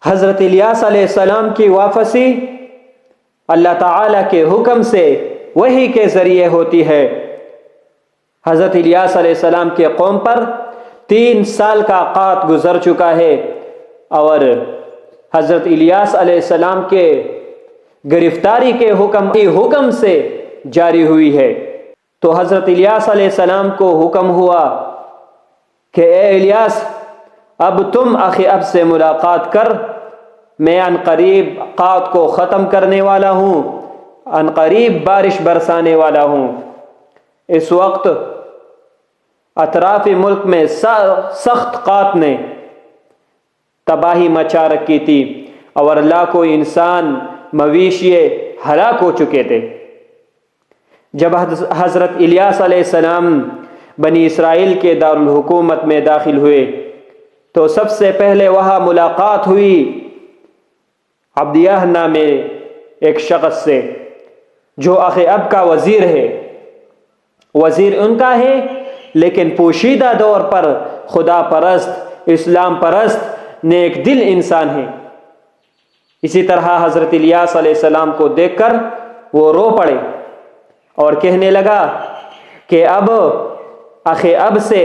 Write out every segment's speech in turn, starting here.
حضرت الیاس علیہ السلام کی واپسی اللہ تعالیٰ کے حکم سے وحی کے ذریعے ہوتی ہے۔ حضرت الیاس علیہ السلام کے قوم پر 3 سال کا قحط گزر چکا ہے اور حضرت الیاس علیہ السلام کے گرفتاری کے حکم سے جاری ہوئی ہے۔ تو حضرت الیاس علیہ السلام کو حکم ہوا کہ اے الیاس، اب تم اخی اب سے ملاقات کر، میں عن قریب قحط کو ختم کرنے والا ہوں، عن قریب بارش برسانے والا ہوں۔ اس وقت اطراف ملک میں سخت قحط نے تباہی مچا رکھی تھی اور لاکھوں انسان مویشی ہلاک ہو چکے تھے۔ جب حضرت الیاس علیہ السلام بنی اسرائیل کے دارالحکومت میں داخل ہوئے تو سب سے پہلے وہاں ملاقات ہوئی عبدیہ نامے ایک شخص سے، جو اخی اب کا وزیر ہے۔ وزیر ان کا ہے لیکن پوشیدہ طور پر خدا پرست، اسلام پرست، نیک دل انسان ہے۔ اسی طرح حضرت الیاس علیہ السلام کو دیکھ کر وہ رو پڑے اور کہنے لگا کہ اب اخی اب سے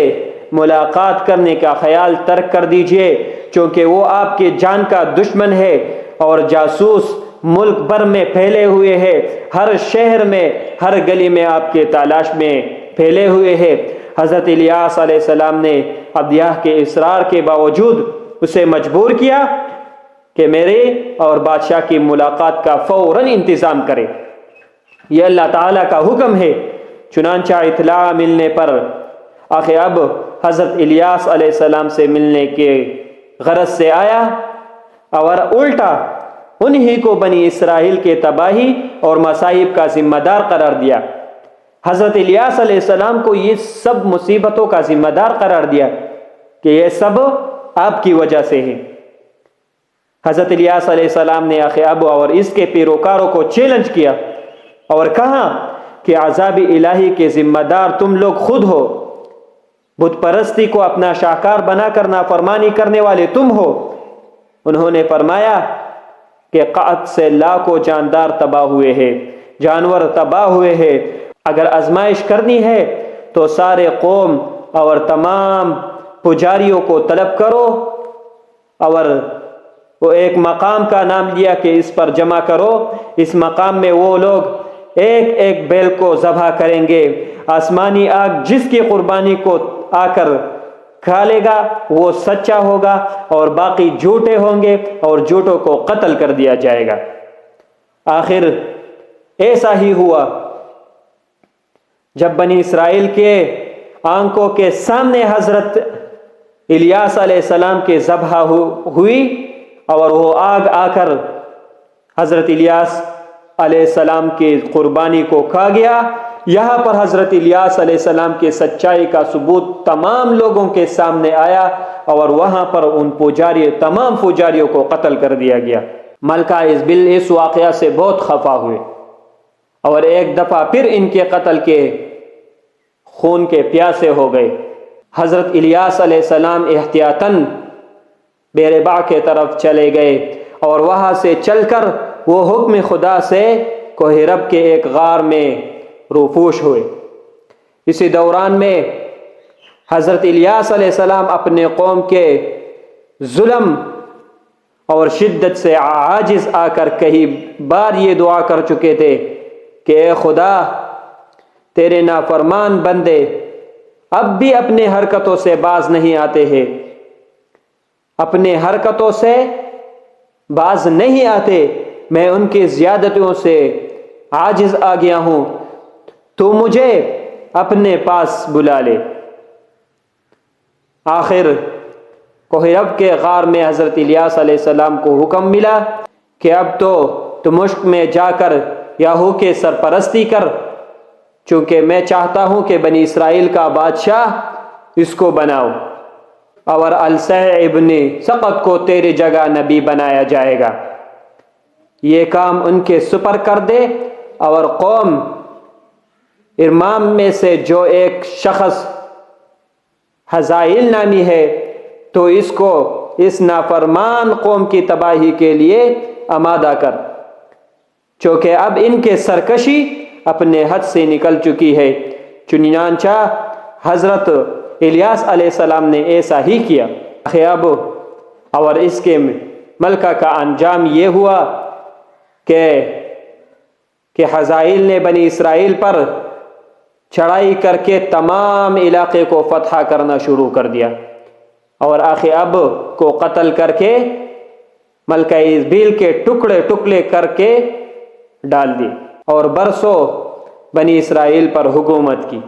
ملاقات کرنے کا خیال ترک کر دیجئے، چونکہ وہ آپ کی جان کا دشمن ہے اور جاسوس ملک بھر میں پھیلے ہوئے ہیں، ہر شہر میں، ہر گلی میں آپ کے تلاش میں پھیلے ہوئے ہیں۔ حضرت الیاس علیہ السلام نے عبدیہ کے اصرار کے باوجود اسے مجبور کیا کہ میرے اور بادشاہ کی ملاقات کا فوراً انتظام کرے، یہ اللہ تعالیٰ کا حکم ہے۔ چنانچہ اطلاع ملنے پر اخی اب حضرت الیاس علیہ السلام سے ملنے کے غرض سے آیا اور الٹا انہی کو بنی اسرائیل کے تباہی اور مصائب کا ذمہ دار قرار دیا۔ حضرت الیاس علیہ السلام کو یہ سب مصیبتوں کا ذمہ دار قرار دیا کہ یہ سب آپ کی وجہ سے ہے۔ حضرت الیاس علیہ السلام نے اخی اب اور اس کے پیروکاروں کو چیلنج کیا اور کہا کہ عذاب الہی کے ذمہ دار تم لوگ خود ہو، بت پرستی کو اپنا شاہکار بنا کر نافرمانی کرنے والے تم ہو۔ انہوں نے فرمایا کہ قحط سے لاکھوں جاندار تباہ ہوئے ہیں، جانور تباہ ہوئے ہیں، اگر آزمائش کرنی ہے تو سارے قوم اور تمام پجاریوں کو طلب کرو اور وہ ایک مقام کا نام لیا کہ اس پر جمع کرو، اس مقام میں وہ لوگ ایک ایک بیل کو ذبح کریں گے، آسمانی آگ جس کی قربانی کو آ کر کھا لے گا وہ سچا ہوگا اور باقی جھوٹے ہوں گے اور جھوٹوں کو قتل کر دیا جائے گا۔ آخر ایسا ہی ہوا جب بنی اسرائیل کے آنکھوں کے سامنے حضرت الیاس علیہ السلام کے ذبح ہوئی اور وہ آگ آ کر حضرت الیاس علیہ السلام کی قربانی کو کھا گیا۔ یہاں پر حضرت الیاس علیہ السلام کی سچائی کا ثبوت تمام لوگوں کے سامنے آیا اور وہاں پر ان تمام پجاریوں کو قتل کر دیا گیا۔ ملکہ ایزبل اس واقعہ سے بہت خفا ہوئے اور ایک دفعہ پھر ان کے قتل کے خون کے پیاسے ہو گئے۔ حضرت الیاس علیہ السلام احتیاطاً بیربع کے طرف چلے گئے اور وہاں سے چل کر وہ حکم خدا سے کوہ رب کے ایک غار میں روپوش ہوئے۔ اسی دوران میں حضرت الیاس علیہ السلام اپنے قوم کے ظلم اور شدت سے عاجز آ کر کئی بار یہ دعا کر چکے تھے کہ اے خدا، تیرے نافرمان بندے اب بھی اپنے حرکتوں سے باز نہیں آتے ہیں، اپنے حرکتوں سے باز نہیں آتے، میں ان کی زیادتیوں سے عاجز آ گیا ہوں، تو مجھے اپنے پاس بلا لے۔ آخر کوہ رب کے غار میں حضرت الیاس علیہ السلام کو حکم ملا کہ اب تو دمشق میں جا کر یاہو کے سرپرستی کر، چونکہ میں چاہتا ہوں کہ بنی اسرائیل کا بادشاہ اس کو بناؤ اور السع ابن سقط کو تیری جگہ نبی بنایا جائے گا۔ یہ کام ان کے سپر کر دے اور قوم ارمام میں سے جو ایک شخص حزائل نامی ہے تو اس کو اس نافرمان قوم کی تباہی کے لیے آمادہ کر، چونکہ اب ان کے سرکشی اپنے حد سے نکل چکی ہے۔ چنانچہ حضرت الیاس علیہ السلام نے ایسا ہی کیا۔ اب اور اس کے ملکہ کا انجام یہ ہوا کہ حزائیل نے بنی اسرائیل پر چڑھائی کر کے تمام علاقے کو فتح کرنا شروع کر دیا، اور اخیاب کو قتل کر کے ملکہ ایزبیل کے ٹکڑے ٹکڑے کر کے ڈال دی، اور برسوں بنی اسرائیل پر حکومت کی۔